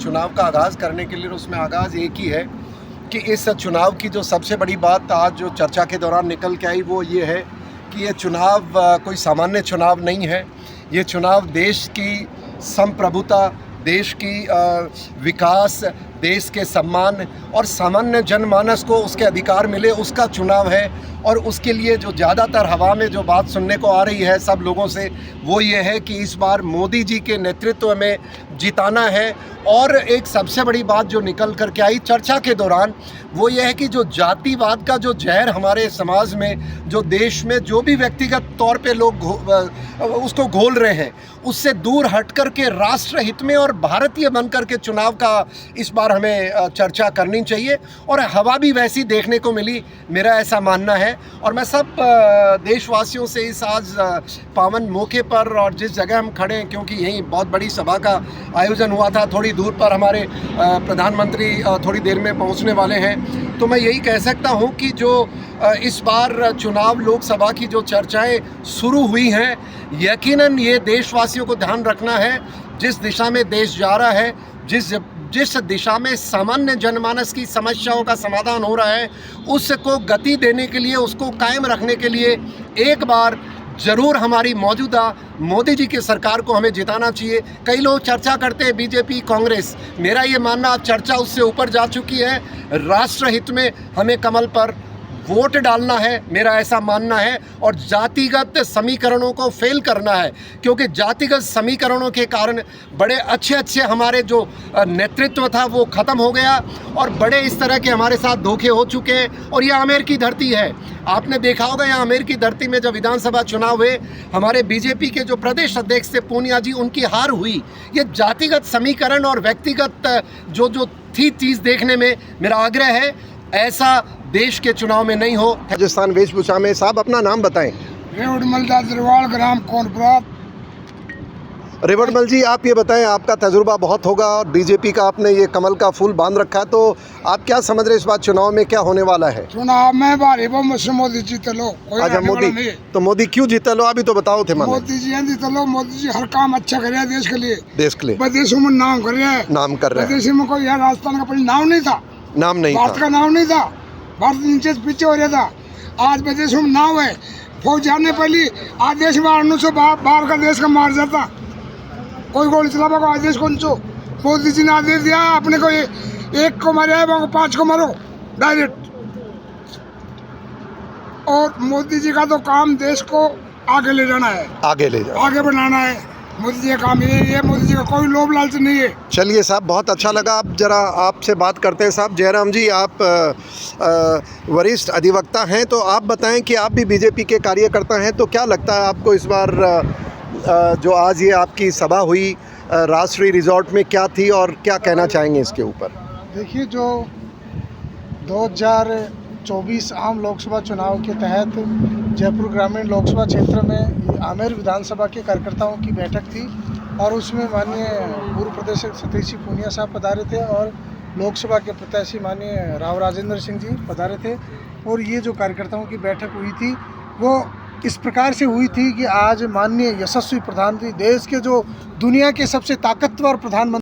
चुनाव का आगाज़ करने के लिए उसमें आगाज़ एक ही है कि इस चुनाव की जो सबसे बड़ी बात आज जो चर्चा के दौरान निकल के आई वो ये है कि ये चुनाव कोई सामान्य चुनाव नहीं है। ये चुनाव देश की संप्रभुता, देश की विकास, देश के सम्मान और सामान्य जनमानस को उसके अधिकार मिले उसका चुनाव है। और उसके लिए जो ज़्यादातर हवा में जो बात सुनने को आ रही है सब लोगों से वो ये है कि इस बार मोदी जी के नेतृत्व में जिताना है। और एक सबसे बड़ी बात जो निकल कर के आई चर्चा के दौरान वो ये है कि जो जातिवाद का जो जहर हमारे समाज में, जो देश में जो भी व्यक्तिगत तौर पे लोग उसको घोल रहे हैं, उससे दूर हट कर के राष्ट्र हित में और भारतीय बन कर के चुनाव का इस बार हमें चर्चा करनी चाहिए। और हवा भी वैसी देखने को मिली, मेरा ऐसा मानना है। और मैं सब देशवासियों से इस आज पावन मौके पर और जिस जगह हम खड़े हैं, क्योंकि यहीं बहुत बड़ी सभा का आयोजन हुआ था, थोड़ी दूर पर हमारे प्रधानमंत्री थोड़ी देर में पहुंचने वाले हैं, तो मैं यही कह सकता हूं कि जो इस बार चुनाव लोकसभा की जो चर्चाएं शुरू हुई हैं, यकीनन ये देशवासियों को ध्यान रखना है जिस दिशा में देश जा रहा है, जिस दिशा में सामान्य जनमानस की समस्याओं का समाधान हो रहा है, उसको गति देने के लिए, उसको कायम रखने के लिए एक बार ज़रूर हमारी मौजूदा मोदी जी की सरकार को हमें जिताना चाहिए। कई लोग चर्चा करते हैं बीजेपी कांग्रेस, मेरा ये मानना चर्चा उससे ऊपर जा चुकी है। राष्ट्र हित में हमें कमल पर वोट डालना है, मेरा ऐसा मानना है। और जातिगत समीकरणों को फेल करना है, क्योंकि जातिगत समीकरणों के कारण बड़े अच्छे हमारे जो नेतृत्व था वो ख़त्म हो गया और बड़े इस तरह के हमारे साथ धोखे हो चुके हैं। और यह आमेर की धरती है, आपने देखा होगा यहाँ आमेर की धरती में जब विधानसभा चुनाव हुए, हमारे बीजेपी के जो प्रदेश अध्यक्ष थे पूनिया जी, उनकी हार हुई। ये जातिगत समीकरण और व्यक्तिगत जो थी चीज़ देखने में मेरा आग्रह है ऐसा देश के चुनाव में नहीं हो। राजस्थान वेशभूषा में साहब अपना नाम बताएं। रेवड़मल दासरवाल, ग्राम कौनपुरा। रेवड़मल जी, आप ये बताएं, आपका तजुर्बा बहुत होगा और बीजेपी का आपने ये कमल का फूल बांध रखा है, तो आप क्या समझ रहे हैं इस बार चुनाव में क्या होने वाला है? चुनाव में बारी वो मुझसे मोदी जीत लो। अच्छा, मोदी तो मोदी क्यों जीता लो अभी तो बताओ थे। मोदी जी जीत लो, मोदी जी हर काम अच्छा कर रहे हैं देश के लिए, विदेशों में नाम कर रहे हैं, नाम कर रहे हैं। विदेशों में कोई राजस्थान का पहले नाम नहीं था, नाम नहीं भारत का नाम नहीं था, भारत नीचे पीछे हो रहा था। आज विदेशों में नाम है, फौज जाने पहले आज देश में 900 बाहर का देश का मार जाता, कोई गोली चलावा को आदेश कौन सो। मोदी जी ने आदेश दिया अपने को एक को मारे 5 को मारो डायरेक्ट। और मोदी जी का तो काम देश को आगे ले जाना है, आगे बढ़ाना है। मोदी जी का काम ये मोदी जी का कोई लोभ लालच नहीं है। चलिए साहब, बहुत अच्छा लगा। अब जरा आपसे बात करते हैं। साहब जयराम जी, आप वरिष्ठ अधिवक्ता हैं, तो आप बताएं कि आप भी बीजेपी के कार्यकर्ता हैं, तो क्या लगता है आपको इस बार जो आज ये आपकी सभा हुई राष्ट्रीय रिजॉर्ट में क्या थी और क्या कहना चाहेंगे इसके ऊपर? देखिए, जो 2024 आम लोकसभा चुनाव के तहत जयपुर ग्रामीण लोकसभा क्षेत्र में आमेर विधानसभा के कार्यकर्ताओं की बैठक थी और उसमें माननीय पूर्व प्रदेश सतीश जी पूनिया साहब पधारे थे और लोकसभा के प्रत्याशी माननीय राव राजेंद्र सिंह जी पधारे थे। और ये जो कार्यकर्ताओं की बैठक हुई थी वो इस प्रकार से हुई थी कि आज माननीय यशस्वी प्रधानमंत्री, देश के जो दुनिया के सबसे ताकतवर प्रधानमंत्री